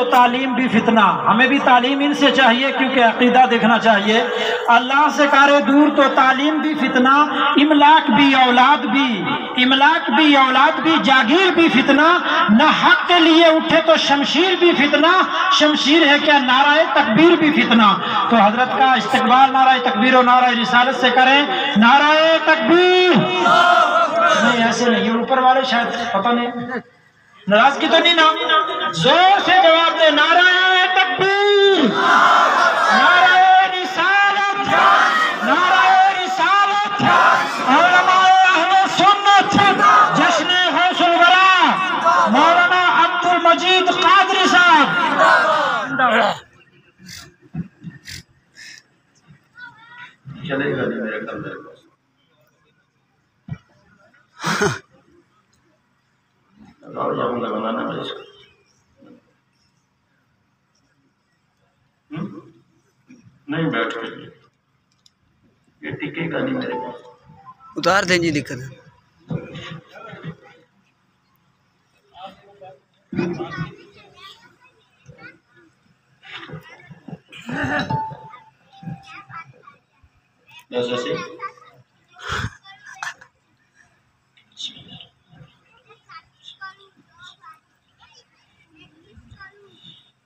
تو تعلیم بھی فتنہ. ہمیں بھی تعلیم ان سے چاہیے کیونکہ عقیدہ دیکھنا چاہیے. اللہ سے کارے دور تو تعلیم بھی فتنہ، املاک بھی اولاد بھی جاگیر بھی فتنہ. نہ حق کے لیے اٹھے تو شمشیر بھی فتنہ، شمشیر ہے کیا نعرہ تکبیر بھی فتنہ. تو حضرت کا استقبال نعرہ تکبیر و نعرہ رسالت سے کریں. نعرہ تکبیر. نہیں ایسے نہیں، یہ اوپر والے شاید پتہ نہیں ناراضگی تو نہیں نا. زور سے جواب دے. نعرہ تکبیر، نعرہ رسالت، نعرہ رسالت. علماء اہل سنت، جشن غوث الورا مولانا عبد المجید قادری صاحب. چلے گا نہیں میرے گھر میرے پاس. نہیں بیٹھ کے یہ ٹکے گا نہیں میرے پاس. اتار دیں جی، دقت ہے. جیسے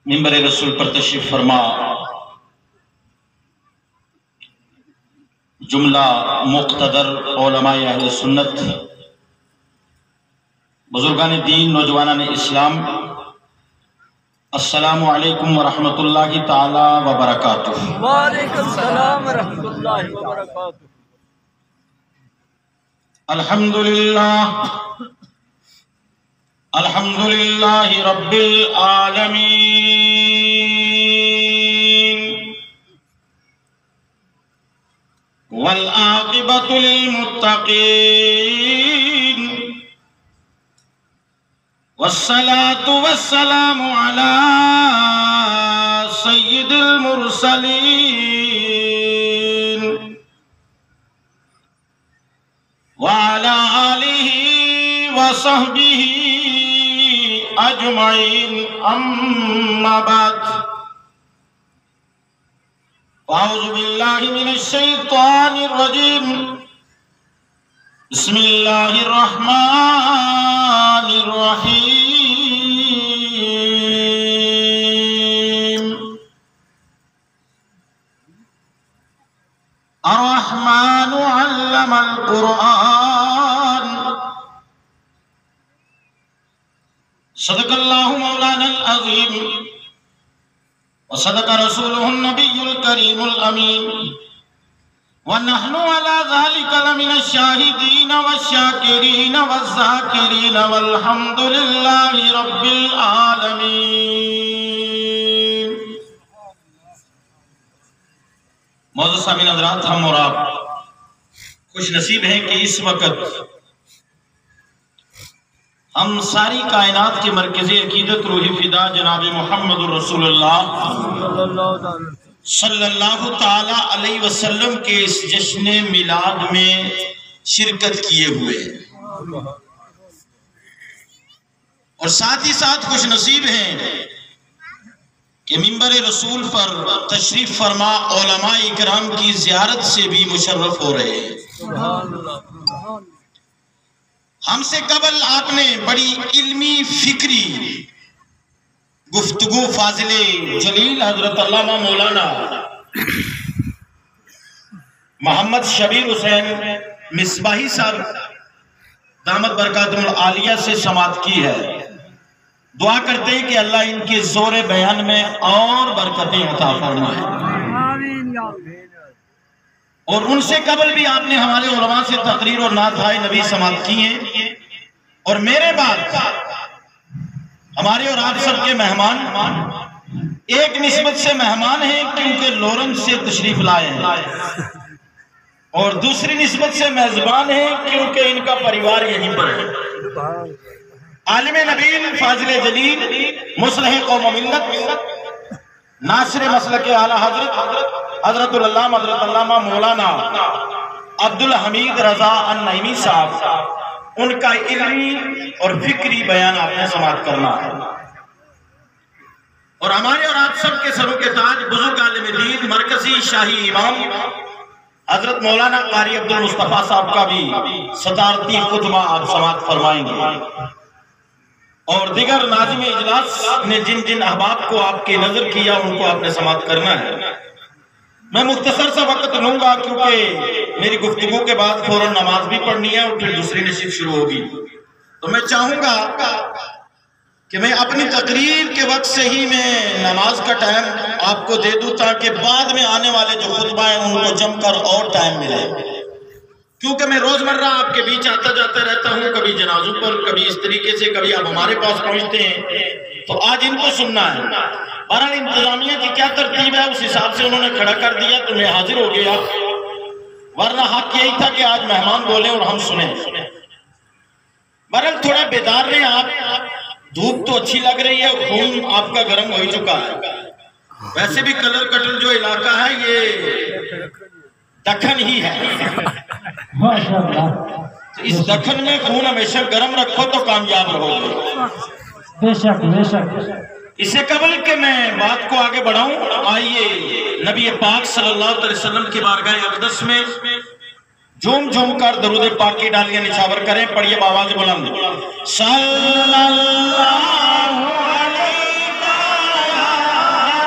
منبر رسول پر تشریف فرما جملہ مقتدر علماء اہل سنت، بزرگان دین، نوجوانان اسلام، السلام علیکم ورحمۃ اللہ تعالی وبرکاتہ. وعلیکم السلام ورحمۃ اللہ وبرکاتہ. الحمدللہ رب العالمین والعاقبۃ للمتقین والصلاة والسلام على سید المرسلین وعلى آلہ وصحبہ اجمعین. اما بعد، اعوذ باللہ من الشیطان الرجیم. بسم اللہ الرحمن الرحیم. الرحمن علم القرآن. صدق اللہ مولانا العظیم وصدق رسوله النبی الکریم الامین ونحن على ذلك لمن الشاہدین والشاکرین والذاکرین والحمد للہ رب العالمین. معزز سامعین حضرات، ہم اور آپ خوش نصیب ہیں کہ اس وقت ہم ساری کائنات کے مرکزی عقیدت روح فدا جناب محمد رسول اللہ صلی اللہ تعالی علیہ وسلم کے اس جشن میلاد میں شرکت کیے ہوئے ہیں، اور ساتھ ہی ساتھ خوش نصیب ہیں کہ منبر رسول پر تشریف فرما علماء اکرام کی زیارت سے بھی مشرف ہو رہے ہیں. ہم سے قبل آپ نے بڑی علمی فکری گفتگو فاضل جلیل حضرت علامہ مولانا محمد شبیر حسین مصباحی صاحب دامت برکاتہم العالیہ سے سماعت کی ہے. دعا کرتے ہیں کہ اللہ ان کے زور بیان میں اور برکتیں عطا فرمائے. اور ان سے قبل بھی آپ نے ہمارے علماء سے تقریر اور نعت نبی سماعت کی ہیں، اور میرے بعد ہمارے اور آپ سب کے مہمان ایک نسبت سے مہمان ہیں کیونکہ لورنس سے تشریف لائے ہیں، اور دوسری نسبت سے میزبان ہیں کیونکہ ان کا پریوار یہیں پر ہے. عالم نبیل، فاضل جلیل، مصلح قوم و ملت، ناصر مسلک اعلی حضرت علامہ مولانا عبدالحمید رضا النعیمی صاحب، ان کا علمی اور فکری بیان آپ نے سماعت کرنا ہے. اور ہمارے اور آپ سب کے سروں کے تاج بزرگ عالم دین مرکزی شاہی امام حضرت مولانا قاری عبد المصطفیٰ صاحب کا بھی صدارتی خطبہ آپ سماعت فرمائیں گے، اور دیگر ناظم اجلاس نے جن جن احباب کو آپ کی نظر کیا ان کو آپ نے سماعت کرنا ہے۔ میں مختصر سا وقت لوں گا کیونکہ میری گفتگو کے بعد فوراً نماز بھی پڑھنی ہے اور پھر دوسری نشست شروع ہوگی، تو میں چاہوں گا کہ میں اپنی تقریر کے وقت سے ہی میں نماز کا ٹائم آپ کو دے دوں تاکہ بعد میں آنے والے جو خطبہ ہیں ان کو جم کر اور ٹائم ملے، کیونکہ میں روزمرہ آپ کے بیچ آتا جاتا رہتا ہوں، کبھی جنازوں پر، کبھی اس طریقے سے، کبھی آپ ہمارے پاس پہنچتے ہیں، تو آج ان کو سننا ہے۔ بہرحال انتظامیہ کی کیا ترتیب ہے اس حساب سے انہوں نے کھڑا کر دیا تو میں حاضر ہو گیا، ورنہ حق یہی تھا کہ آج مہمان بولیں اور ہم سنیں۔ بہرحال تھوڑا بیدار رہیں آپ، دھوپ تو اچھی لگ رہی ہے، خون آپ کا گرم ہو چکا ہے، ویسے بھی کلر کٹل جو علاقہ ہے یہ دکن ہی ہے، اس دکن میں خون ہمیشہ گرم رکھو تو کامیاب رہو گے۔ بے شک بے شک۔ اس سے قبل کہ میں بات کو آگے بڑھاؤں، آئیے نبی پاک صلی اللہ علیہ وسلم کی بارگاہ اقدس میں جھوم جھوم کر درود پاک کی ڈالیاں نچھاور کریں، پڑھیے بآواز بلند، صلی اللہ علیہ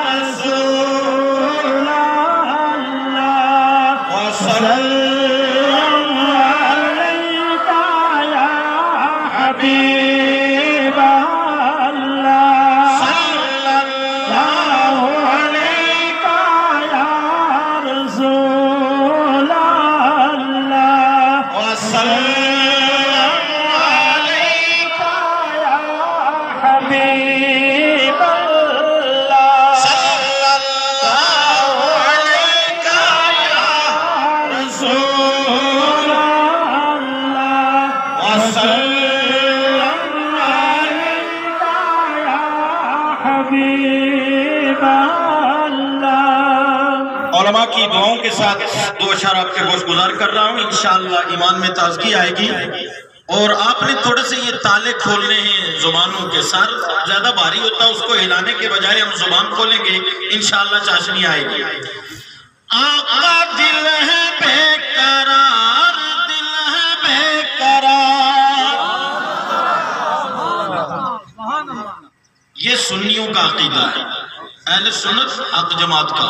رسول اللہ وسلم علیہ یا حبیب اللہ، صلی اللہ علیہ یا رسول اللہ وسلم علیہ یا حبیب اللہ، صلی اللہ علیہ یا رسول اللہ وسلم علیہ یا حبیب اللہ۔ علماء کی دعاؤں کے ساتھ دو اشعار آپ کے گوش گزار کر رہا ہوں، انشاءاللہ ایمان میں تازگی آئے گی، اور آپ نے تھوڑے سے یہ تالے کھولنے ہیں زبانوں کے، سر زیادہ بھاری ہوتا ہے، اس کو ہلانے کے بجائے ہم زبان کھولیں گے انشاءاللہ چاشنی آئے گی۔ آقا دل ہے بے قرار، دل ہے بے قرار، یہ سنیوں کا عقیدہ ہے، اہل سنت حق جماعت کا۔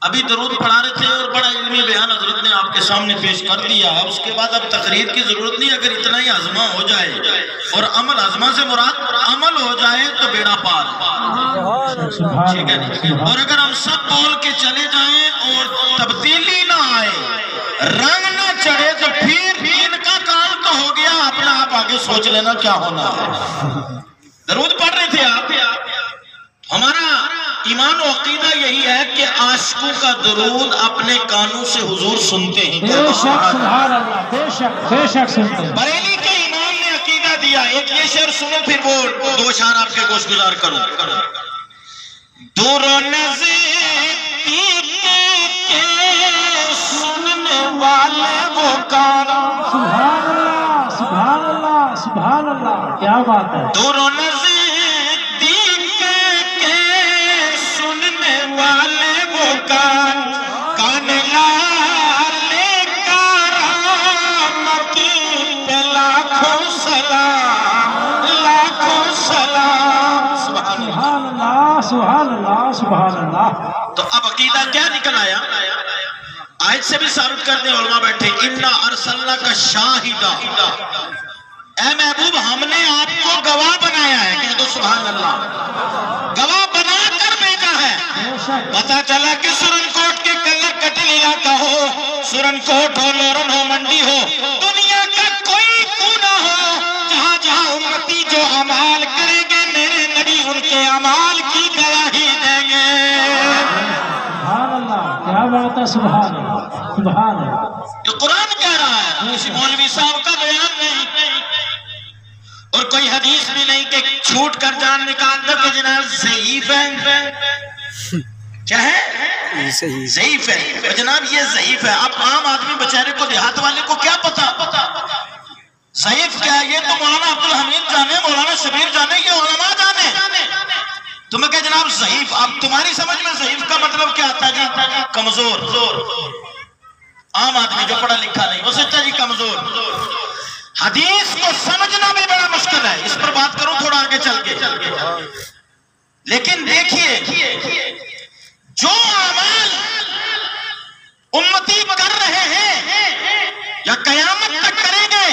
ابھی درود پڑھا رہے تھے اور بڑا علمی بیان حضرت نے آپ کے سامنے پیش کر دیا ہے، اس کے بعد اب تقریر کی ضرورت نہیں، اگر اتنا ہی عزمہ ہو جائے اور عمل، عزمہ سے مراد عمل ہو جائے تو بیڑا پار، ٹھیک ہے نہیں؟ اور اگر ہم سب بول کے چلے جائیں اور تبدیلی نہ آئے، رنگ نہ چڑھے، تو پھر ان کا کام تو ہو گیا، اپنا آپ آگے سوچ لینا کیا ہونا ہے۔ درود پڑھ رہے تھے آپ، ہمارا ایمان و عقیدہ یہی ہے کہ عاشقوں کا درود اپنے کانوں سے حضور سنتے ہیں، بے شک سبحان اللہ، بے شک بے شک سنتے ہیں۔ بریلی کے امام نے عقیدہ دیا، ایک یہ شعر سنو پھر وہ دو اشعار آپ کے گوش گزار کروں۔ دور و نزدیک کے سننے والے وہ کان، سبحان اللہ سبحان اللہ سبحان اللہ، کیا بات ہے۔ دور و نزدیک کے سننے والے وہ کان، کان لالے کرامت پہ لاکھوں سلام، لاکھوں سلام، سبحان اللہ سبحان اللہ سبحان اللہ۔ تو اب عقیدہ کیا نکل آیا؟ آیت سے بھی ثابت کر دیں علماء بیٹھے، اِنَّا أَرْسَلْنَاكَ شَاهِدًا، اے محبوب ہم نے آپ کو گواہ بنایا ہے، کہہ دو سبحان اللہ، گواہ بنا کر بھیجا ہے۔ پتا چلا کہ سرن کوٹ کے کلر کٹل علاقہ ہو، سرن کوٹ ہو، لورن ہو، منڈی ہو، دنیا کا کوئی کونا ہو، جہاں جہاں امتی جو عمال کریں گے میرے نبی ان کے عمال کی گواہی دیں گے۔ سبحان اللہ، کیا بات ہے، سبحان اللہ سبحان اللہ۔ یہ قرآن کہہ رہا ہے، کسی مولوی صاحب کا بیان نہیں، اور کوئی حدیث بھی نہیں کہ چھوٹ کر جان نکال دو کہ جناب ضعیف ہے، کیا ہے؟ ضعیف ہے، جناب یہ ضعیف ہے۔ اب عام آدمی بیچارے کو، دیہات والے کو کیا پتا ضعیف کیا ہے؟ یہ تو مولانا عبدالحمید جانے، مولانا شبیر جانے، یہ علماء جانے۔ تو میں کہا جناب ضعیف، اب تمہاری سمجھ میں ضعیف کا مطلب کیا آتا جی؟ کمزور، عام آدمی جو پڑھا لکھا نہیں وہ سچا جی کمزور۔ حدیث کو سمجھنا بھی بڑا مشکل ہے، اس پر بات کروں تھوڑا آگے چل کے۔ لیکن دیکھیے جو اعمال امتی کر رہے ہیں یا قیامت تک کریں گے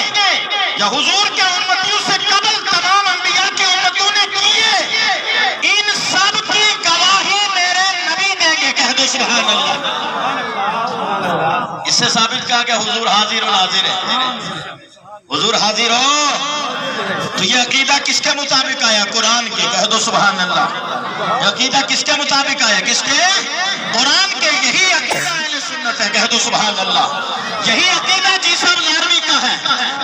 یا حضور کے امتیوں سے قبل تمام انبیاء کے امتوں نے کیے، ان سب کی گواہی میرے نبی دیں گے۔ کہہ دو سبحان اللہ۔ اس سے ثابت کہا کہ حضور حاضر و ناظر ہے، حضور حاضر ہو۔ تو یہ عقیدہ کس کے مطابق آیا؟ قرآن کے۔ کہہ دو سبحان اللہ۔ یہ عقیدہ کس کے مطابق آیا؟ کس کے؟ قرآن کے۔ یہی عقیدہ اہل سنت ہے۔ کہہ دو سبحان اللہ۔ یہی عقیدہ جی صاحب لاروی کا ہے،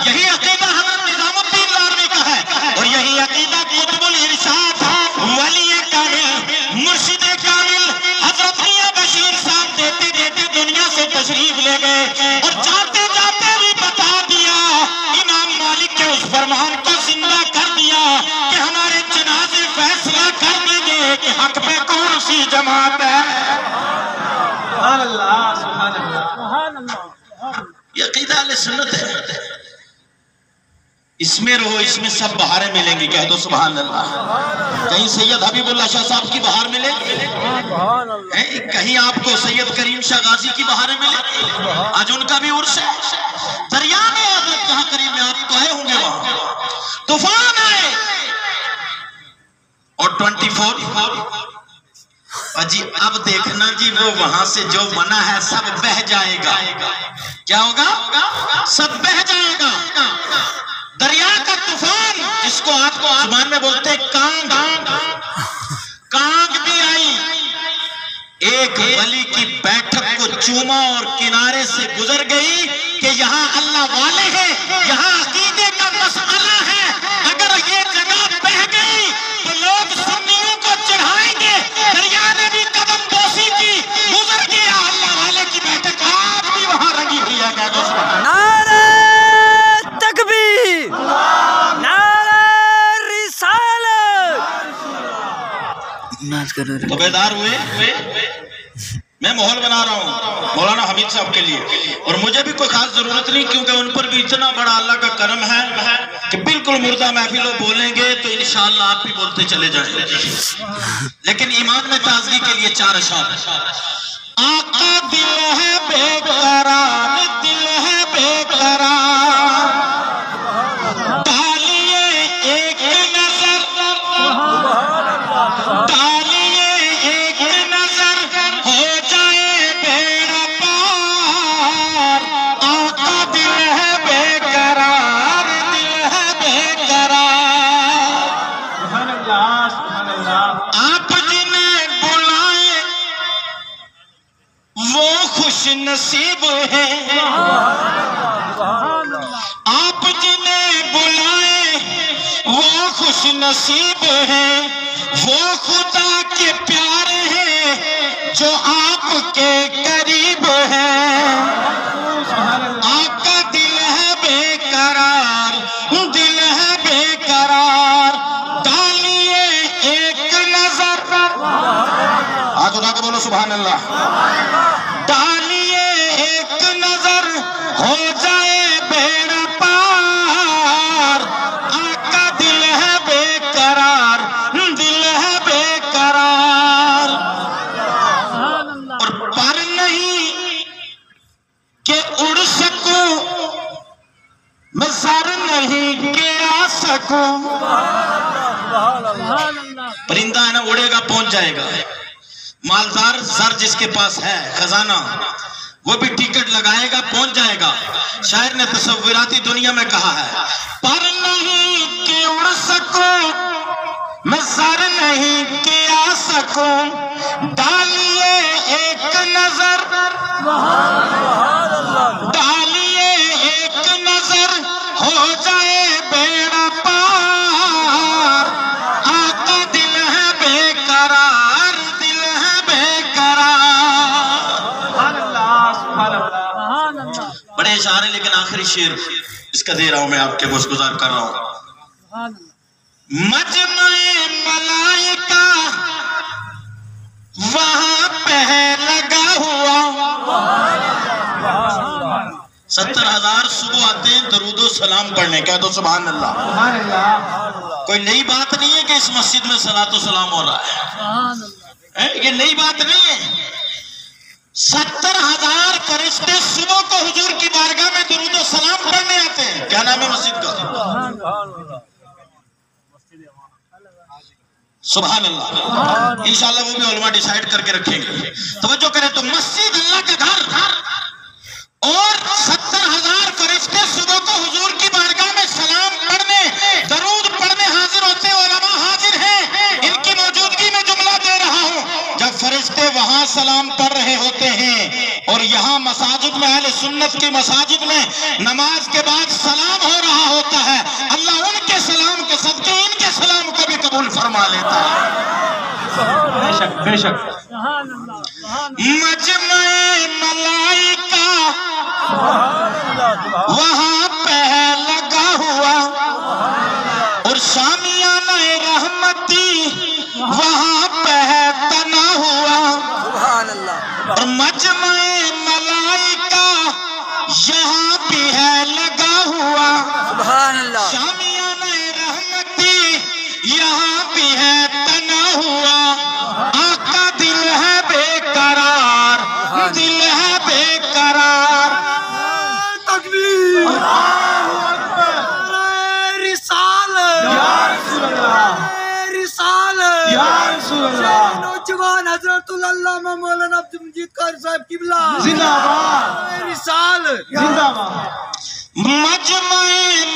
یہی عقیدہ حضرت نظام الدین لاروی کا ہے، اور یہی عقیدہ قطب الارشاد ولی کامل مرشد کامل حضرت میاں بشیر صاحب دیتے دیتے دنیا سے تشریف لے گئے، اور جاتے جاتے بھی بتا دیا، امام مالک کے اس فرمان کو زندہ کر دیا کہ ہمارے جنازے فیصلہ کر دیں گے کہ حق پہ کون سی جماعت ہے۔ سبحان اللہ، سبحان اللہ۔ یہ عقیدہ اہل سنت ہے۔ اس میں رہو، اس میں سب بہاریں ملیں گی۔ کہہ دو سبحان اللہ۔ کہیں سید حبیب اللہ شاہ صاحب کی بہار ملے، کہیں آپ کو سید کریم شاہ غازی کی بہاریں ملے، آج ان کا بھی عرس ہے۔ دریا میں حضرت کہاں قریب میں آپ تو آئے ہوں گے، وہاں طوفان آئے اور 24 جی اب دیکھنا جی وہ وہاں سے جو بنا ہے سب بہ جائے گا۔ کیا ہوگا؟ سب بہ جائے گا۔ دریا کا طوفان جس کو آپ کو زبان میں بولتے ہیں کانگ، کانگ بھی آئی، ایک ولی کی بیٹھک کو چوما اور کنارے سے گزر گئی کہ یہاں اللہ والے ہیں، یہاں عقیدے کا مسئلہ ہے، اگر یہ جگہ بہ گئی تو لوگ سنیوں کو چڑھائیں گے۔ دریا نے بھی قدم بوسی کی، گزر گیا، اللہ والے کی بیٹھک آج بھی وہاں رنگی ہوئی ہے۔ کہہ دو سبحان اللہ۔ نعرہ تکبیر، نعرہ رسالت۔ تو بیدار ہوئے؟ میں ماحول بنا رہا ہوں مولانا حمید صاحب کے لیے، اور مجھے بھی کوئی خاص ضرورت نہیں، کیونکہ ان پر بھی اتنا بڑا اللہ کا کرم ہے کہ بالکل مردہ محفلوں بولیں گے تو انشاءاللہ آپ بھی بولتے چلے جائیں۔ لیکن ایمان میں تازگی کے لیے 4 اشعار۔ آقا دل ہے بے قرار، دل ہے بے قرار، ڈالیے ایک نظر، ڈالیے ایک نظر، ہو جائے بیڑا پار۔ آقا دل ہے بے قرار، دل ہے بے قرار۔ سبحان اللہ، سبحان اللہ۔ آپ جنہیں بلائیں وہ خوش نصیب ہیں، آپ جنہیں بلائیں وہ خوش نصیب ہیں، وہ خدا کے پیارے ہیں جو آپ کے قریب ہیں۔ آقا دل ہے بے قرار، دل ہے بے قرار، ڈالیے ایک نظر، آج اٹھا کے بولو سبحان اللہ، ڈالیے ایک نظر، ہو جائے بیڑا پار۔ آقا دل ہے بے قرار، دل ہے بے قرار، اور پر نہیں کہ اڑ سکوں، میں سر نہیں کہ آ سکوں۔ پرندہ ہے نا، اڑے گا پہنچ جائے گا، مالدار زر جس کے پاس ہے خزانہ وہ بھی ٹکٹ لگائے گا، پہنچ جائے گا۔ شاعر نے تصوراتی دنیا میں کہا ہے، پر نہیں کہ اڑ سکوں، میں سر نہیں کہ آ سکوں، ڈالیے ایک نظر، ڈالیے ایک نظر، ہو جائے بیڑا پار۔ آقا دل ہے بے قرار، دل ہے بے قرار۔ سبحان اللہ، سبحان اللہ۔ بڑے اشعار ہیں، لیکن آخری شعر اس کا دے رہا ہوں، میں آپ کے گوشت گزار کر رہا ہوں۔ مجمع ملائکہ 70,000 صبح آتے ہیں درود و سلام پڑھنے. کہہ دو سبحان اللہ. سبحان اللہ. کوئی نئی بات نہیں ہے کہ اس مسجد میں صلاۃ و سلام ہو رہا ہے. یہ نئی بات نہیں ہے. 70,000 فرشتے صبح کو حضور کی بارگاہ میں درود و سلام پڑھنے آتے ہیں. کیا نام ہے مسجد کا؟ سبحان اللہ. انشاءاللہ وہ بھی علماء ڈیسائیڈ کر کے رکھیں گے. توجہ کریں تو مسجد اللہ کا گھر اور 70,000 فرشتے صبح کو حضور کی بارگاہ میں سلام پڑھنے درود پڑھنے حاضر ہوتے ہیں. علماء حاضر ہیں. ان کی موجودگی میں جملہ دے رہا ہوں. جب فرشتے وہاں سلام پڑھ رہے ہوتے ہیں اور یہاں مساجد میں اہل سنت کی مساجد میں نماز کے بعد سلام ہو رہا ہوتا ہے, اللہ ان کے سلام کے صدقے ان کے سلام کو بھی قبول فرما لیتا ہے. بے شک بے شک. مجمع ملائکہ وہاں پہ لگا ہوا اور شامیانہ رحمتی وہاں پہ تنا ہوا اور مجمع ملائکہ یہاں بھی ہے لگا ہوا. شامیانہ رحمتی یہاں بھی ہے تنا ہوا. آقا دل ہے بے قرار, دل ہے بے قرار. تکبیر. رسالت رسالت نوجوان حضرت علامہ مولانا عبد المجید قاری صاحب قبلہ زندہ باد. رسالت زندہ باد. مجمع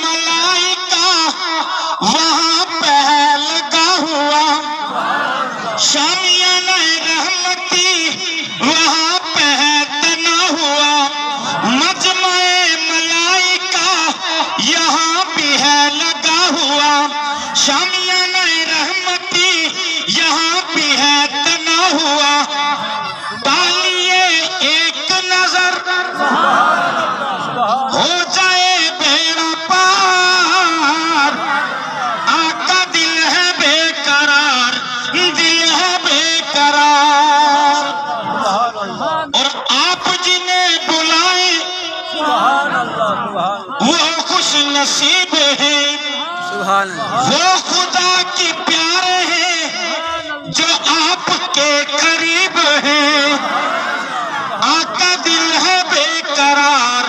ملائکہ وہاں پہ لگا ہوا, شامیانہ رحمتی وہاں پہ تنا ہوا. مجمع ملائکہ یہاں بھی ہے لگا ہوا, شامیانہ رحمتی یہاں بھی ہے تنا ہوا. ڈالیے ایک نظر ہو جائے بیڑا پار. آقا دل ہے بے قرار, دل ہے بے قرار. اور آپ جنہیں بلائیں وہ خوش نصیب ہیں, وہ خدا کے پیارے ہیں جو آپ کے قریب ہیں. آقا دل ہے بے قرار,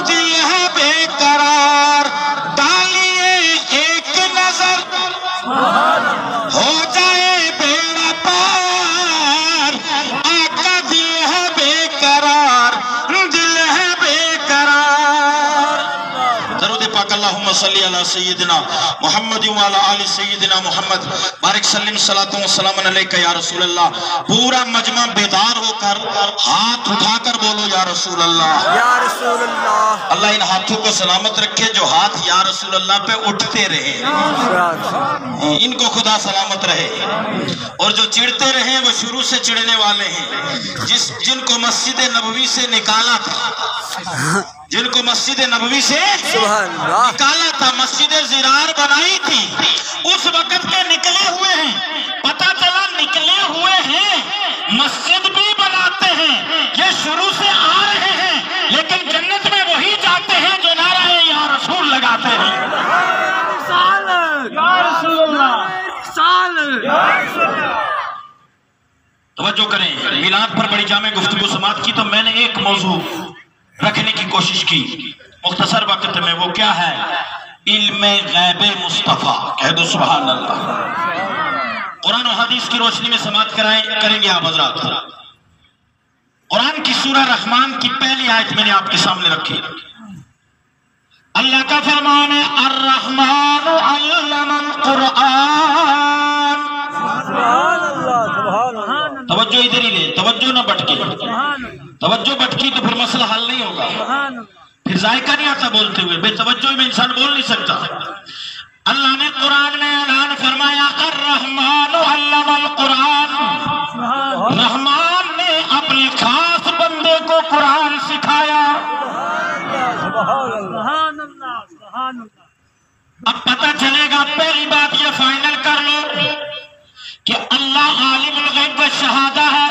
دل ہے بے قرار. ڈالیے ایک نظر ہو جائے بیڑا پار. آقا دل ہے بے قرار, دل ہے بے قرار. درود پاک اللہم صلی علی سیدنا محمد وعلی آل سیدنا محمد بارک سلم صلاۃ و سلام علیکہ یا رسول اللہ. پورا مجمع بیدار ہو کر ہاتھ اٹھا کر بولو یا رسول اللہ. یا رسول اللہ. اللہ ان ہاتھوں کو سلامت رکھے جو ہاتھ یا رسول اللہ پہ اٹھتے رہے, ان کو خدا سلامت رہے. اور جو چڑھتے رہے وہ شروع سے چڑھنے والے ہیں. جن کو مسجد نبوی سے نکالا تھا, جن کو مسجد نبوی سے نکالا تھا, مسجد زرار بنائی تھی, اس وقت کے نکلے ہوئے ہیں. پتہ چلا نکلے ہوئے ہیں, مسجد بھی بناتے ہیں. یہ شروع سے آ رہے ہیں لیکن جنت میں وہی جاتے ہیں جو نعرہ یا رسول لگاتے ہیں. رسالت یا رسول اللہ. رسالت. توجہ کریں, میلاد پر بڑی جامع گفتگو سماعت کی تو میں نے ایک موضوع رکھنے کی کوشش کی مختصر وقت میں. وہ کیا ہے؟ علم غیب مصطفیٰ. کہہ دو سبحان اللہ. قرآن و حدیث کی روشنی میں سماعت کریں گے آپ حضرات. قرآن کی سورہ رحمان کی پہلی آیت میں نے آپ کے سامنے رکھی. اللہ کا فرمان ہے الرحمن علم القرآن. توجہ ادھر ہی لے, توجہ نہ بٹکے. توجہ بٹکی تو پھر مسئلہ حل نہیں ہوگا, پھر ذائقہ نہیں آتا بولتے ہوئے. بے توجہ میں انسان بول نہیں سکتا. اللہ نے قرآن میں اعلان فرمایا الرحمن علم القرآن. رحمان نے اپنے خاص بندے کو قرآن سکھایا. اب پتہ چلے گا, پہلی بات یہ فائنل کر لو کہ اللہ عالم الغیب و شہادہ ہے.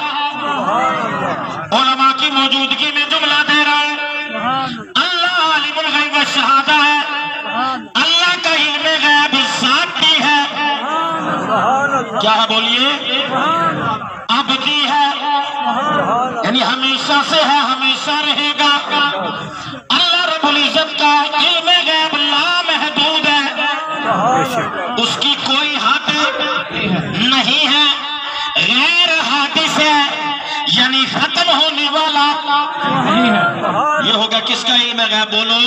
علماء کی موجودگی میں جملہ دے رہا ہے. اللہ کیا ہے بولیے؟ ابدی ہے، یعنی ہمیشہ سے ہے، ہمیشہ رہے گا۔ اللہ رب العزت کا علم غیب لامحدود ہے، اس کی کوئی حد نہیں ہے، غیر حادث ہے، یعنی ختم ہونے والا یہ ہوگا۔ کس کا علم غیب بولو؟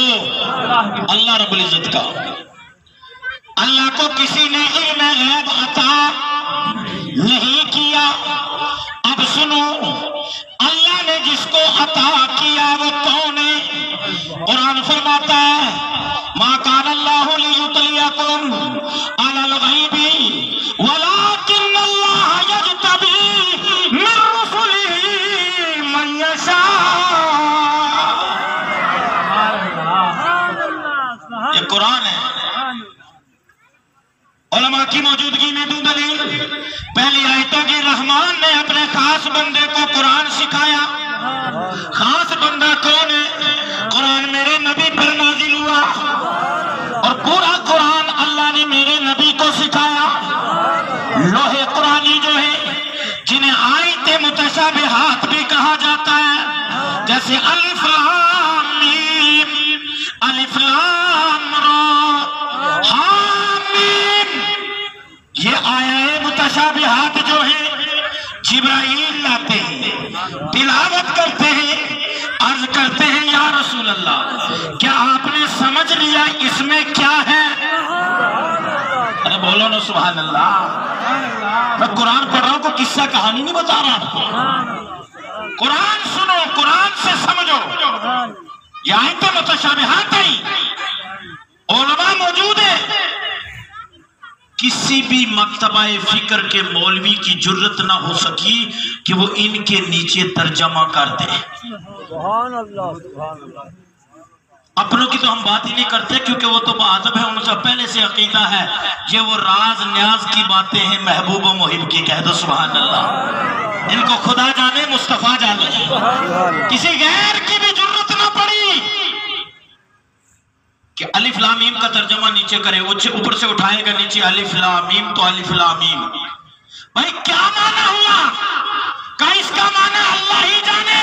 اللہ رب العزت کا۔ اللہ کو کسی نے علم غیب عطا نہیں کیا۔ اب سنو، اللہ نے جس کو عطا کیا وہ کون ہے؟ قرآن فرماتا ہے ما کان اللہ لیطلعکم علی الغیب ولکن اللہ یجتبی من رسلہ من یشاء۔ یہ قرآن ہے، علماء کی موجودگی میں دوں دلیل۔ پہلی آیتوں کی رحمان نے اپنے خاص بندے کو قرآن سکھایا۔ خاص بندہ کون ہے؟ قرآن میرے نبی پر نازل ہوا، اور پورا قرآن اللہ نے میرے نبی کو سکھایا۔ لوح قرآنی جو ہے، جنہیں آیت متشابہات بھی کہا جاتا ہے، جیسے الف لام میم، الف لام را، حامیم، یہ آیات متشابہات جو ہیں جبرائیل لاتے ہیں، تلاوت کرتے ہیں، عرض کرتے ہیں یا رسول اللہ کیا آپ نے سمجھ لیا اس میں کیا ہے؟ ارے بولو نا سبحان اللہ۔ میں قرآن پڑھ رہا ہوں، کوئی قصہ کہانی نہیں بتا رہا۔ قرآن سنو، قرآن سے سمجھو۔ یہ آیتیں متشابہات ہیں، علماء موجود ہیں۔ کسی بھی مکتبہ فکر کے مولوی کی جرت نہ ہو سکی کہ وہ ان کے نیچے ترجمہ کر دے۔ سبحان اللہ، سبحان اللہ۔ اپنوں کی تو ہم بات ہی نہیں کرتے کیونکہ وہ تو باادب ہے، ان کا پہلے سے عقیدہ ہے یہ وہ راز نیاز کی باتیں ہیں محبوب و محب کی۔ کہہ دو سبحان اللہ۔ ان کو خدا جانے، مصطفیٰ جانے، کسی غیر کی بھی جرت نہ پڑی کہ الف لام میم کا ترجمہ نیچے کرے، اوپر سے اٹھائے گا نیچے الف لام میم تو الف لام میم۔ بھائی کیا معنی ہوا؟ کہ اس کا معنی اللہ ہی جانے،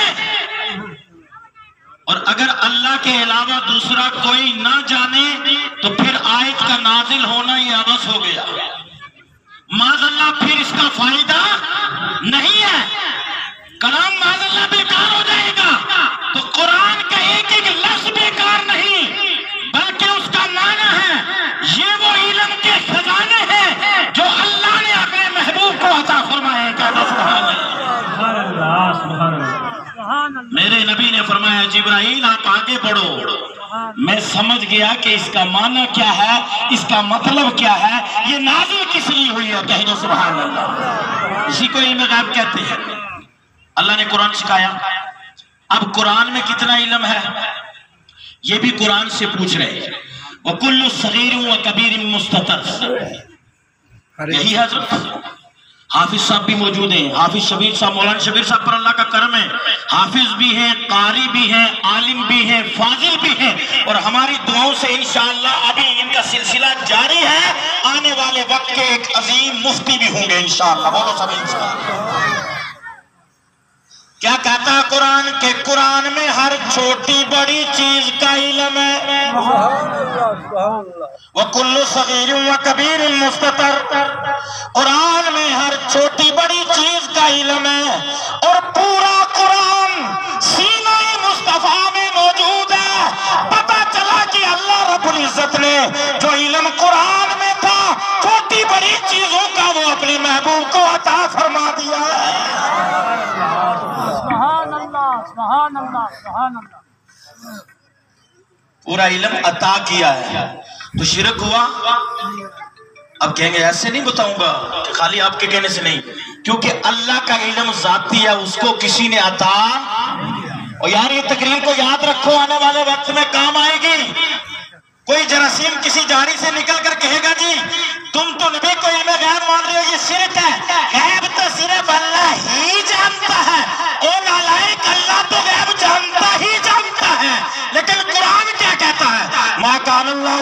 اور اگر اللہ کے علاوہ دوسرا کوئی نہ جانے تو پھر آیت کا نازل ہونا یہ عبث ہو گیا۔ معاذ اللہ پھر اس کا فائدہ نہیں ہے، کلام معاذ اللہ بیکار ہو جائے گا۔ تو قرآن کا ایک ایک لفظ بیکار نہیں، بلکہ اس کا معنی ہے یہ وہ علم کے خزانے ہیں جو اللہ نے اپنے محبوب کو عطا فرمائے ہیں۔ کہہ دو سبحان اللہ، سبحان اللہ۔ میرے نبی نے فرمایا جبرائیل آپ آگے بڑھو، میں سمجھ گیا کہ اس کا معنی کیا ہے، اس کا مطلب کیا ہے، یہ نازل کس لیے ہوئی ہے۔ کہہ دو سبحان اللہ۔ اسی کو علم غیب کہتے ہیں۔ اللہ نے قرآن سکھایا۔ اب قرآن میں کتنا علم ہے یہ بھی قرآن سے پوچھ رہے ہیں۔ وَكُلُّ صَغِيرٍ وَكَبِيرٍ مُسْتَطَرٍ۔ یہی حضرت حافظ صاحب بھی موجود ہیں، حافظ شبیر صاحب، مولانا شبیر صاحب پر اللہ کا کرم ہے، حافظ بھی ہیں، قاری بھی ہیں، عالم بھی ہیں، فاضل بھی ہیں، اور ہماری دعاؤں سے انشاءاللہ ابھی ان کا سلسلہ جاری ہے، آنے والے وقت کے ایک عظیم مفتی بھی ہوں گے انشاءاللہ۔ بولو سب انشاءاللہ۔ کیا کہتا ہے قرآن کہ قرآن میں ہر چھوٹی بڑی چیز کا علم ہے۔ وَكُلُّ صَغِيرٍ وَكَبِيرٍ مُسْتَطَرٍ۔ قرآن میں ہر چھوٹی بڑی چیز کا علم ہے، اور پورا قرآن سینہ مصطفیٰ میں موجود ہے۔ پتہ چلا کہ اللہ رب العزت نے جو علم قرآن میں تھا چھوٹی بڑی چیزوں کا وہ اپنے محبوب کو عطا فرما دیا ہے۔ سبحان اللہ، سبحان اللہ، سبحان اللہ۔ پورا علم عطا کیا ہے تو شرک ہوا؟ اب کہیں گے ایسے نہیں بتاؤں گا کہ خالی آپ کے کہنے سے نہیں، کیونکہ اللہ کا علم ذاتی ہے، اس کو کسی نے عطا۔ اور یار یہ تقریر کو یاد رکھو، آنے والے وقت میں کام آئے گی۔ کوئی جراثیم کسی جاری سے نکل کر کہے گا جی تم تو نبی کو علم غیب مان رہے ہو، یہ شرک ہے۔ غیب تو صرف اللہ ہی جانتا ہے۔ او نالائق، اللہ تو غیب جانتا ہی جانتا ہے، لیکن قرآن کیا کہتا ہے؟ ما کان اللہ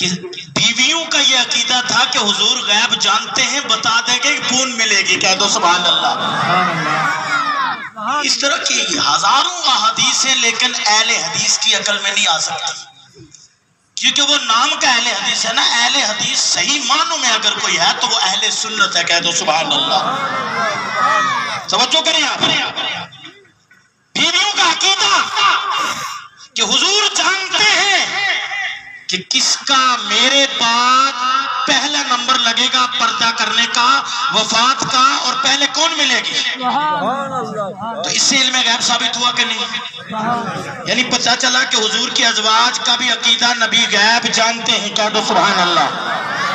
کہ بیویوں کا یہ عقیدہ تھا کہ حضور غیب جانتے ہیں، بتا دیں گے کون ملے گی، کہہ دو سبحان اللہ۔ اس طرح کی ہزاروں احادیث ہیں، لیکن اہل حدیث کی عقل میں نہیں آ سکتی، کیونکہ وہ نام کا اہل حدیث ہے نا۔ اہل حدیث صحیح معنوں میں اگر کوئی ہے تو وہ اہل سنت ہے، کہہ دو سبحان اللہ۔ توجہ کریں آپ، بیویوں کا عقیدہ کہ حضور جانتے ہیں کہ کس کا میرے بعد پہلا نمبر لگے گا پردہ کرنے کا، وفات کا، اور پہلے کون ملے گی۔ تو اس سے علم غیب ثابت ہوا کہ نہیں؟ یعنی پتہ چلا کہ حضور کی ازواج کا بھی عقیدہ نبی غیب جانتے ہیں، کہہ دو سبحان اللہ۔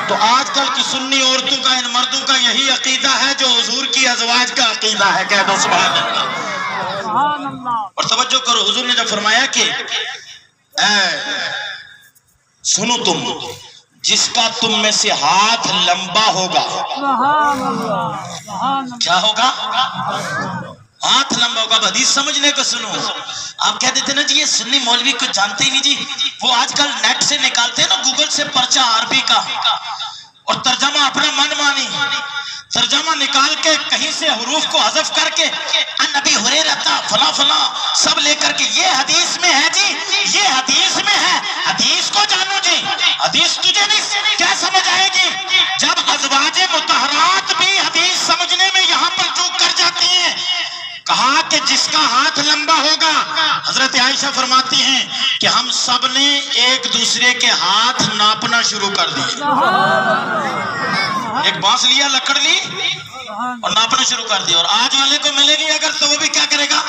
تو آج کل کی سنی عورتوں کا، ان مردوں کا یہی عقیدہ ہے جو حضور کی ازواج کا عقیدہ ہے، کہہ دو سبحان اللہ۔ اور توجہ کرو، حضور نے جب فرمایا کہ سنو تم، جس کا تم میں سے ہاتھ لمبا ہوگا، کیا ہوگا؟ ہاتھ لمبا ہوگا۔ حدیث سمجھنے کو سنو۔ آپ کہہ دیتے نا جی یہ سنی مولوی کو جانتے ہی نہیں جی، وہ آج کل نیٹ سے نکالتے ہیں نا، گوگل سے پرچہ عربی کا اور ترجمہ اپنا من مانی، ترجمہ نکال کے کہیں سے حروف کو حذف کر کے نبی ہریرہ فلاں فلاں سب لے کر کے یہ حدیث میں ہے جی، یہ حدیث میں ہے۔ حدیث کو جانو جی، حدیث تجھے نہیں کیا سمجھ آئے گی جب ازواج مطہرات بھی حدیث سمجھنے میں یہاں پر چوک کر جاتی ہیں۔ کہا کہ جس کا ہاتھ لمبا ہوگا، حضرت عائشہ فرماتی ہیں کہ ہم سب نے ایک دوسرے کے ہاتھ ناپنا شروع کر دیے۔ ایک بانس لیا، لکڑ لی اور ناپنا شروع کر دیا، اور آج والے کو ملے گی اگر تو وہ بھی کیا کرے گا؟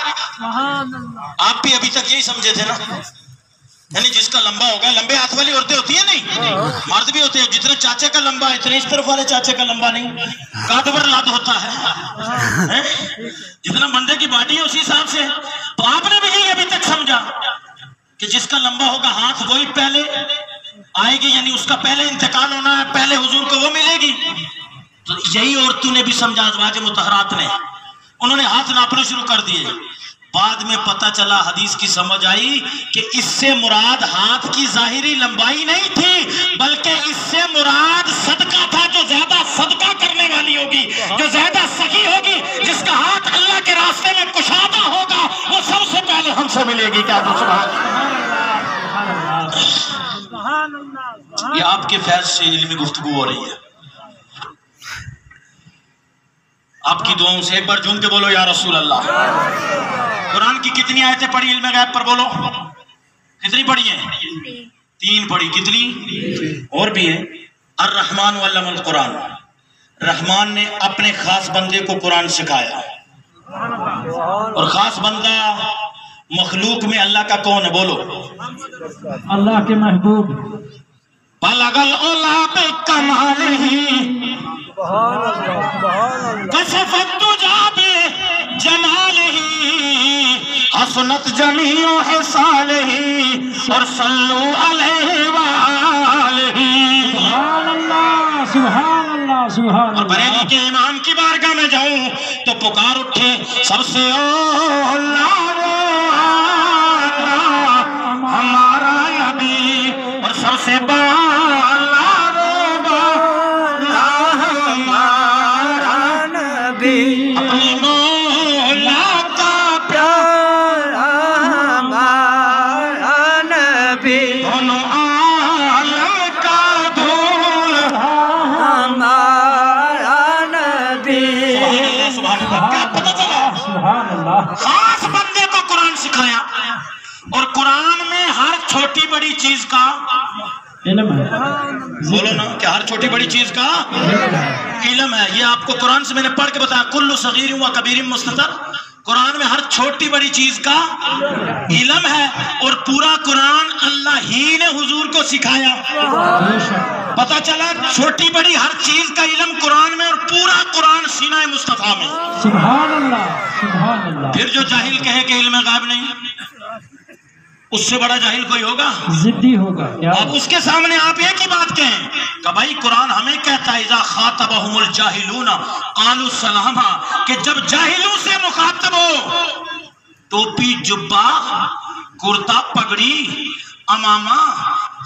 آپ بھی ابھی تک یہی سمجھے تھے نا، یعنی جس کا لمبا ہوگا، لمبے ہاتھ والی عورتیں ہوتی ہیں نہیں، مرد بھی ہوتے ہیں، جتنا چاچے کا لمبا اتنے اس طرف والے چاچے کا لمبا نہیں، گاد پر لاد ہوتا ہے، جتنا بندے کی باڈی ہے اسی حساب سے۔ تو آپ نے بھی یہی ابھی تک سمجھا کہ جس کا لمبا ہوگا ہاتھ وہی پہلے آئے گی، یعنی اس کا پہلے انتقال ہونا ہے، پہلے حضور کو وہ ملے گی۔ تو یہی عورتوں نے بھی سمجھا، ازواج مطہرات نے، انہوں نے ہاتھ ناپنے شروع کر دیے۔ بعد میں پتہ چلا، حدیث کی سمجھ آئی کہ اس سے مراد ہاتھ کی ظاہری لمبائی نہیں تھی، بلکہ اس سے مراد صدقہ تھا، جو زیادہ صدقہ کرنے والی ہوگی، جو زیادہ سخی ہوگی، جس کا ہاتھ اللہ کے راستے میں کشادہ ہوگا، وہ سب سے پہلے ہم سے ملے گی، کیا تو سبحان اللہ۔ یہ آپ کے فیض سے علمی گفتگو ہو رہی ہے، آپ کی دعاؤں سے۔ ایک بار جھوم کے بولو یا رسول اللہ۔ قرآن کی کتنی آیتیں پڑھی علم غیب پر؟ بولو کتنی پڑھی ہیں؟ 3 پڑھی۔ کتنی اور بھی ہیں؟ الرحمن علم القرآن، رحمان نے اپنے خاص بندے کو قرآن سکھایا، اور خاص بندہ مخلوق میں اللہ کا کون ہے؟ بولو اللہ کے محبوب۔ بلغ العلا بکمالہ کشف الدجی بجمالہ حسنت جمیع خصالہ اور صلوا علیہ وآلہ۔ سبحان اللہ، سبحان اللہ، سبحان اور بریلی کے امام کی بارگاہ میں جاؤں تو پکار اٹھے سب سے اولا ہمارا نبی، اور سب سے بالا ہمارا نبی، اپنے مولا کا پیارا ہمارا نبی، دونوں عالم کا دھول ہمارا نبی۔ سبحان اللہ۔ کیا پتہ چلا؟ سبحان اللہ۔ خاص بندے کو قرآن سکھایا، اور قرآن میں ہر چھوٹی بڑی چیز کا علم ہے۔ بولو نا کہ ہر چھوٹی بڑی چیز کا علم ہے۔ یہ آپ کو قرآن سے میں نے پڑھ کے بتایا، کل صغیر و کبیر مستطر، قرآن میں ہر چھوٹی بڑی چیز کا علم ہے، اور پورا قرآن اللہ ہی نے حضور کو سکھایا۔ پتہ چلا چھوٹی بڑی ہر چیز کا علم قرآن میں، اور پورا قرآن سینہ مصطفیٰ میں۔ سبحان اللہ، سبحان اللہ۔ پھر جو جاہل کہے کہ علم غیب نہیں، اس سے بڑا جاہل کوئی ہوگا؟ ضدی ہوگا کیا؟ اب اس کے سامنے آپ ایک ہی بات کہیں کہ بھائی قرآن ہمیں کہتا ہے اذا خاطبہم الجاہلون قالوا سلاما، کہ جب جاہلوں سے مخاطب ہو، ٹوپی جبہ کرتا پگڑی امامہ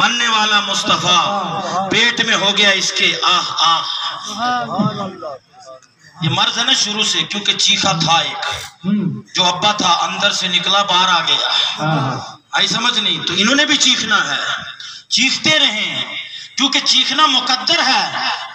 بننے والا مصطفیٰ پیٹ میں ہو گیا اس کے آہ آہ. یہ مرض ہے نا شروع سے، کیونکہ چیخا تھا ایک جو ابا تھا اندر سے نکلا باہر آ گیا. آئی سمجھ نہیں؟ تو انہوں نے بھی چیخنا ہے، چیختے رہیں کیونکہ چیخنا مقدر ہے.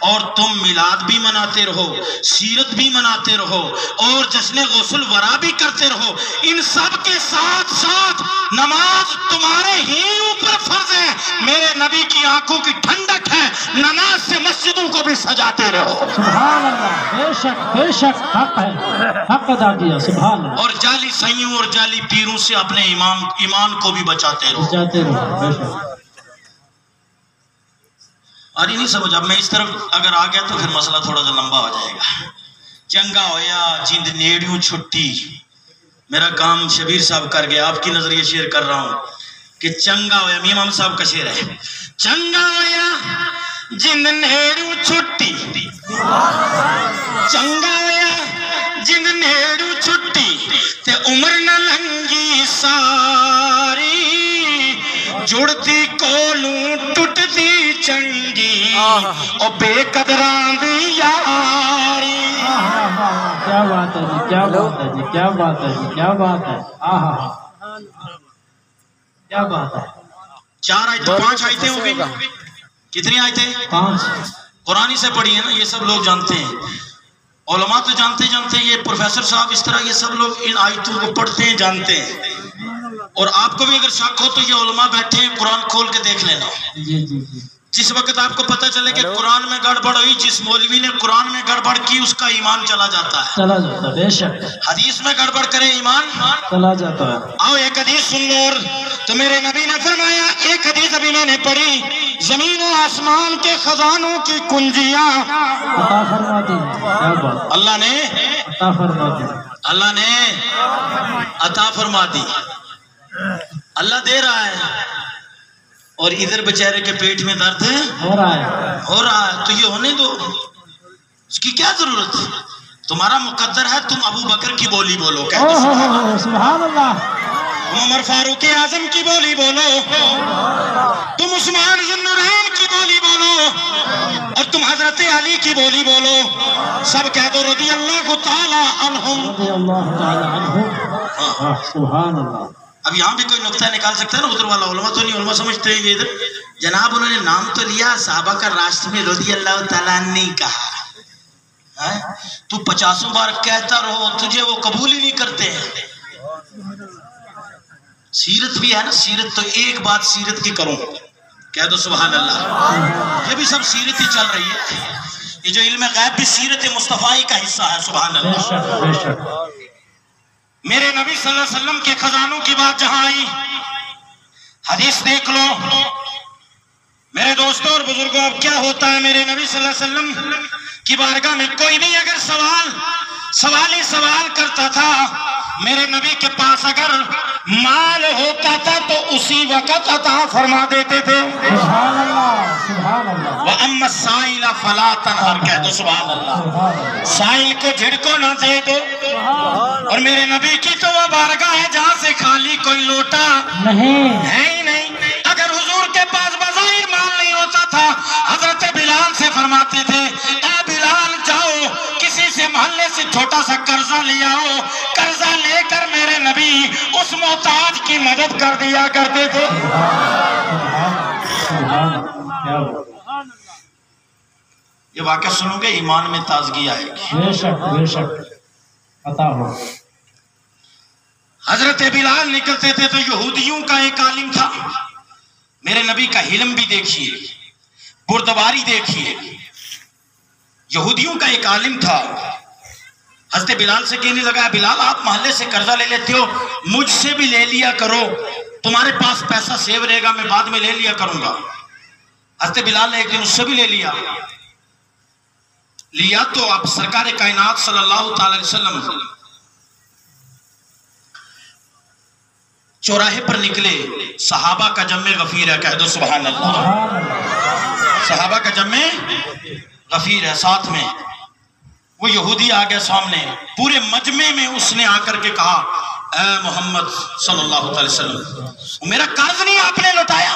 اور تم میلاد بھی مناتے رہو، سیرت بھی مناتے رہو، اور جشن غسل ورا بھی کرتے رہو. ان سب کے ساتھ ساتھ نماز تمہارے ہی اوپر فرض ہے. میرے نبی کی آنکھوں کی ٹھنڈک ہے، نماز سے مسجدوں کو بھی سجاتے رہو. سبحان اللہ، بے شک حق ہے، حق ادا کیا. سبحان اللہ. اور جعلی سائیوں اور جعلی پیروں سے اپنے ایمان کو بھی بچاتے رہو. جاتے رہو. بے شک. اور یہ نہیں سمجھ، اب میں اس طرف اگر آ گیا تو پھر مسئلہ تھوڑا سا لمبا ہو جائے گا. چنگا ہویا جند نیڑیوں چھٹی. میرا کام شبیر صاحب کر گیا، آپ کی نظریہ شیئر کر رہا ہوں کہ چنگا ہویا، میم محمد صاحب کا شعر ہے. چنگا ہویا جند نیڑیوں چھٹی، چنگا ہویا جند نیڑیوں چھٹی تے عمر نہ لنگی ساری. جڑتی کولوں ٹوٹتی چنگی او بے قدران دی یاری. کیا بات ہے جی، کیا بات ہے جی، کیا بات ہے جی، کیا بات ہے. کیا بات ہے. 4 آیتیں 5 آیتیں ہو گئی. کتنی آیتیں؟ 5. قرآن سے پڑھی ہے نا، یہ سب لوگ جانتے ہیں. علماء تو جانتے یہ پروفیسر صاحب اس طرح یہ سب لوگ ان آیتوں کو پڑھتے ہیں، جانتے ہیں. اور آپ کو بھی اگر شک ہو تو یہ علماء بیٹھے ہیں، قرآن کھول کے دیکھ لینا. جس وقت آپ کو پتہ چلے کہ قرآن میں گڑبڑ ہوئی، جس مولوی نے قرآن میں گڑبڑ کی اس کا ایمان چلا جاتا ہے. چلا جاتا ہے. بے شک حدیث میں گڑبڑ کرے ایمان چلا جاتا ہے. آؤ ایک حدیث سن لو. اور تو میرے نبی نے فرمایا، ایک حدیث ابھی میں نے پڑھی، زمین و آسمان کے خزانوں کی کنجیاں عطا فرما دی. کیا بات. اللہ نے عطا فرما دی. اللہ نے عطا فرما دی. اللہ دے رہا ہے اور ادھر بیچارے کے پیٹ میں درد ہو رہا ہے. تو یہ ہونے دو، اس کی کیا ضرورت ہے؟ تمہارا مقدر ہے، تم ابو بکر کی بولی بولو، کہتے سبحان اللہ. تم عمر فاروق اعظم کی بولی بولو، تم عثمان ذی النورین کی بولی بولو، اور تم حضرت علی کی بولی بولو. سب کہہ دو رضی اللہ تعالی عنہم. رضی اللہ تعالی عنہ. سبحان اللہ. اب یہاں بھی کوئی نقطہ نکال سکتا ہے نا، ادھر والا علماء تو نہیں، علماء سمجھتے ہیں یہ ادھر جناب انہوں نے نام تو لیا، صحابہ کا راستے میں رضی اللہ تعالیٰ نے کہا. تو 50 بار کہتا رہو، تجھے وہ قبول ہی نہیں کرتے ہیں. سیرت بھی ہے نا، سیرت تو ایک بات سیرت کی کروں، کہہ دو سبحان اللہ. یہ بھی سب سیرت ہی چل رہی ہے. یہ جو علم غیب بھی سیرت مصطفی کا حصہ ہے. سبحان بے اللہ. شک بے شک. میرے نبی صلی اللہ علیہ وسلم کے خزانوں کی بات جہاں آئی، حدیث دیکھ لو میرے دوستوں اور بزرگوں. اب کیا ہوتا ہے، میرے نبی صلی اللہ علیہ وسلم کی بارگاہ میں کوئی بھی اگر سوال کرتا تھا، میرے نبی کے پاس اگر مال ہوتا تھا تو اسی وقت عطا فرما دیتے تھے. سبحان اللہ. سبحان اللہ. وَأَمَّا السَّائِلَ فَلَا تَنْهَرْ. کہہ دو سبحان اللہ. سائل کو جھڑکو نہ دے دو. اور میرے نبی کی تو وہ بارگاہ ہے جہاں سے خالی کوئی لوٹا نہیں ہے ہی نہیں. اگر حضور کے پاس بظاہر مال نہیں ہوتا تھا، حضرت بلال سے فرماتے تھے، اے بلال جاؤ کسی سے محلے سے چھوٹا سا قرضہ لے آؤ. قرضہ لے کر میرے نبی اس محتاج کی مدد کر دیا کرتے تھے. یہ واقعہ سنو گے ایمان میں تازگی آئے گی. بے شک بے شک عطا ہو. حضرت بلال نکلتے تھے تو یہودیوں کا ایک عالم تھا. میرے نبی کا حلم بھی دیکھیے، بردباری دیکھیے. یہودیوں کا ایک عالم تھا. حضرت بلال سے کہنے لگا، بلال آپ محلے سے قرضہ لے لیتے ہو، مجھ سے بھی لے لیا کرو، تمہارے پاس پیسہ سیو رہے گا، میں بعد میں لے لیا کروں گا. حضرت بلال نے ایک دن اس سے بھی لے لیا تو اب سرکار کائنات صلی اللہ تعالی وسلم چوراہے پر نکلے. صحابہ کا جمع غفیر ہے، کہہ دو سبحان اللہ. صحابہ کا جمع غفیر ہے. ساتھ میں وہ یہودی آ گیا سامنے. پورے مجمع میں اس نے آ کر کے کہا، اے محمد صلی اللہ علیہ وسلم، میرا قرض نہیں آپ نے لوٹایا.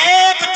1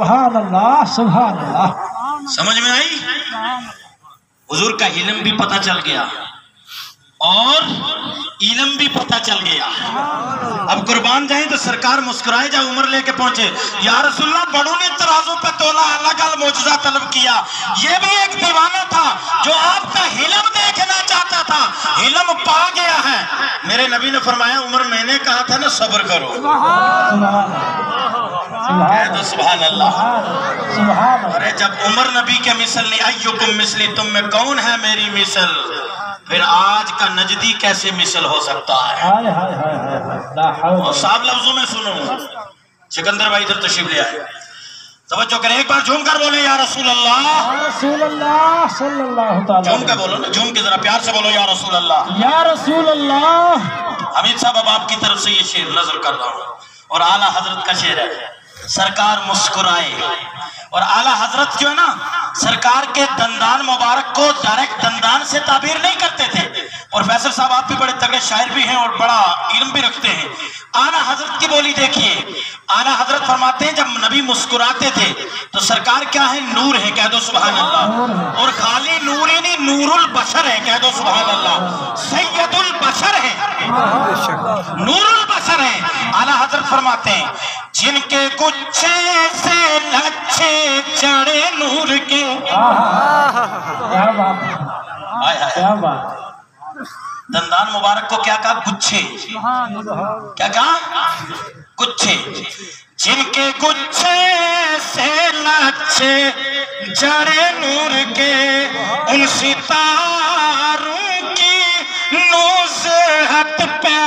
سبحان اللہ سبحان اللہ. سمجھ میں آئی؟ حضور کا علم بھی پتہ چل گیا اور علم بھی پتہ چل گیا. اب قربان جائیں تو سرکار مسکرائے جا عمر لے کے پہنچے. یا رسول اللہ بڑوں نے ترازوں پہ تولا الگ الگ معجزہ طلب کیا. یہ بھی ایک دیوانہ تھا جو آپ کا علم دیکھنا چاہتا تھا. علم پا گیا ہے. میرے نبی نے فرمایا عمر میں نے کہا تھا نا صبر کرو. تو سبحان اللہ. ارے جب عمر نبی کے مثل نہیں ایکم مثلی تم میں کون ہے میری مثل پھر آج کا نجدی کیسے مثل ہو سکتا ہے. اور صاحب لفظوں میں سنو سکندر بھائی ادھر تشریف لے آئے. توجہ کریں ایک بار جھوم کر بولیں یا رسول اللہ. رسول اللہ صلی اللہ تعالی. جھوم کے بولو نا جھوم کے ذرا پیار سے بولو یا رسول اللہ. یا رسول اللہ. حمید صاحب اب آپ کی طرف سے یہ شعر نظر کر رہا ہوں اور اعلیٰ حضرت کا شعر ہے. سرکار مسکرائے اور اعلیٰ حضرت جو ہے نا سرکار کے دندان مبارک کو ڈائریکٹ دندان سے تعبیر نہیں کرتے تھے. اور فیصل صاحب آپ بھی بڑے تگڑے شاعر بھی ہیں اور بڑا علم بھی رکھتے ہیں. اعلیٰ حضرت کی بولی دیکھیے. اعلیٰ حضرت فرماتے ہیں جب نبی مسکراتے تھے تو سرکار کیا ہے نور ہے کہہ دو سبحان اللہ. اور خالی نور ہی نہیں نور البشر ہے کہہ دو سبحان اللہ. سید البشر ہے نور البشر ہے. اعلیٰ حضرت فرماتے ہیں جن کے گچھے سے لچھے چڑھے نور کے. کیا بات کیا بات. دندان مبارک کو کیا کہا گچھے. کیا کہا گچھے. جن کے گچھے سے لچھے چڑھے نور کے ان ستاروں کی نصرت پہ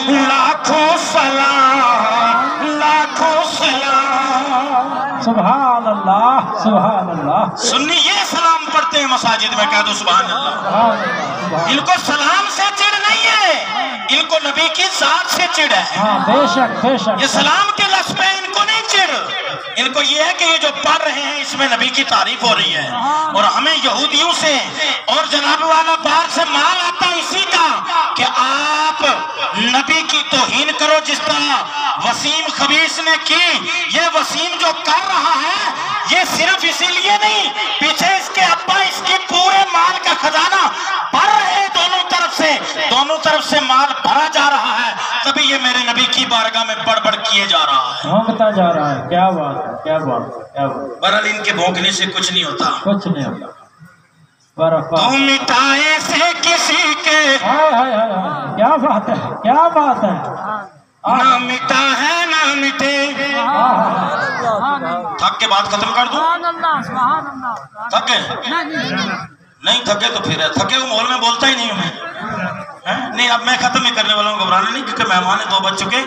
لاکھوں سلام لاکھوں سلام. سبحان اللہ سبحان اللہ. سنی یہ سلام پڑھتے ہیں مساجد میں کہہ دو سبحان اللہ. ان کو سلام سے چڑ نہیں ہے ان کو نبی کی ذات سے چڑ ہے. ہاں بے شک بے شک. یہ سلام کے لفظ میں ان کو نہیں چڑ. ان کو یہ ہے کہ یہ جو پڑھ رہے ہیں اس میں نبی کی تعریف ہو رہی ہے. اور ہمیں یہودیوں سے اور جناب والا بار سے مال آتا اسی کا کہ آپ نبی کی توہین کرو جس طرح وسیم خبیث نے کی. یہ وسیم جو کر رہا ہے یہ صرف اسی لیے نہیں پیچھے اس کے ابا اس کی پورے مال کا خزانہ بھر رہے دونوں طرف سے مال بھرا جا رہا ہے تبھی یہ میرے نبی کی بارگاہ میں بڑھ بڑھ کیے جا رہا ہے. بھونکتا جا رہا ہے. کیا بات ہے کیا بات کیا بات. بہرحال ان کے بھونکنے سے کچھ نہیں ہوتا. کچھ نہیں ہوتا. تو مٹائے سے کسی کے کیا بات ہے کیا بات ہے. نہ مٹا ہے نہ مٹے. تھک کے بات ختم کر دوں. تھکے نہیں تھکے تو پھر ہے. تھکے وہ مول میں بولتا ہی نہیں ہوں نہیں. اب میں ختم ہی کرنے والا ہوں گھبرانے نہیں کیونکہ مہمان دو بج چکے.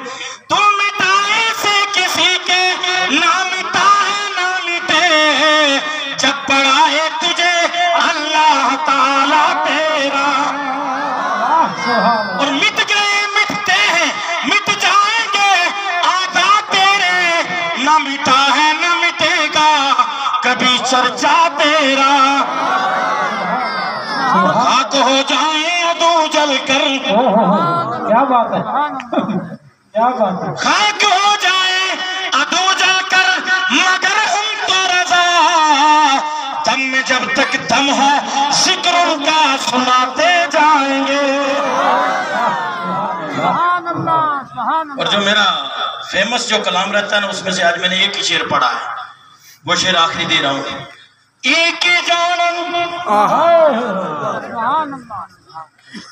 تم مٹائے سے کسی کے نہ مٹا ہے نہ مٹے جب پڑھائے تجھے اللہ تعالیٰ تیرا. اور مٹ گئے مٹتے ہیں مٹ جائیں گے آدھا تیرے. نہ مٹا ہے نہ مٹے گا کبھی چرچا تیرا. خاک ہو جائیں ادو جل کر. کیا بات ہے کیا بات ہے. خاک ہو جائیں ادو جل کر مگر ہم تو رضا دم میں جب تک دم ہے ذکر ان کا سناتے جائیں گے. اور جو میرا فیمس جو کلام رہتا ہے نا اس میں سے آج میں نے ایک ہی شعر پڑھا ہے وہ شعر آخری دے رہا ہوں. ایک جانن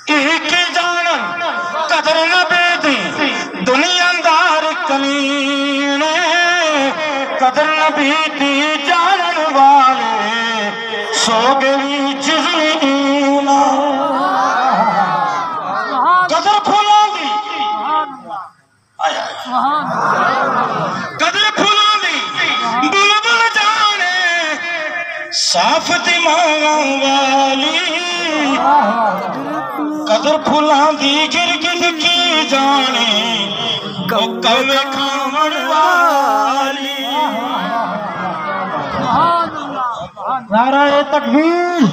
ایک جانن قدر نبی دی دنیا دار کمینے قدر نبی دی جانن والے سو گئی جزینا. قدر پھولا دی قدر پھولا دی بلبل جانے صاف دماغ والی. قدر پھولا دی گرگد کی جانے کوے کھامن والی. نعرہ تکبیر.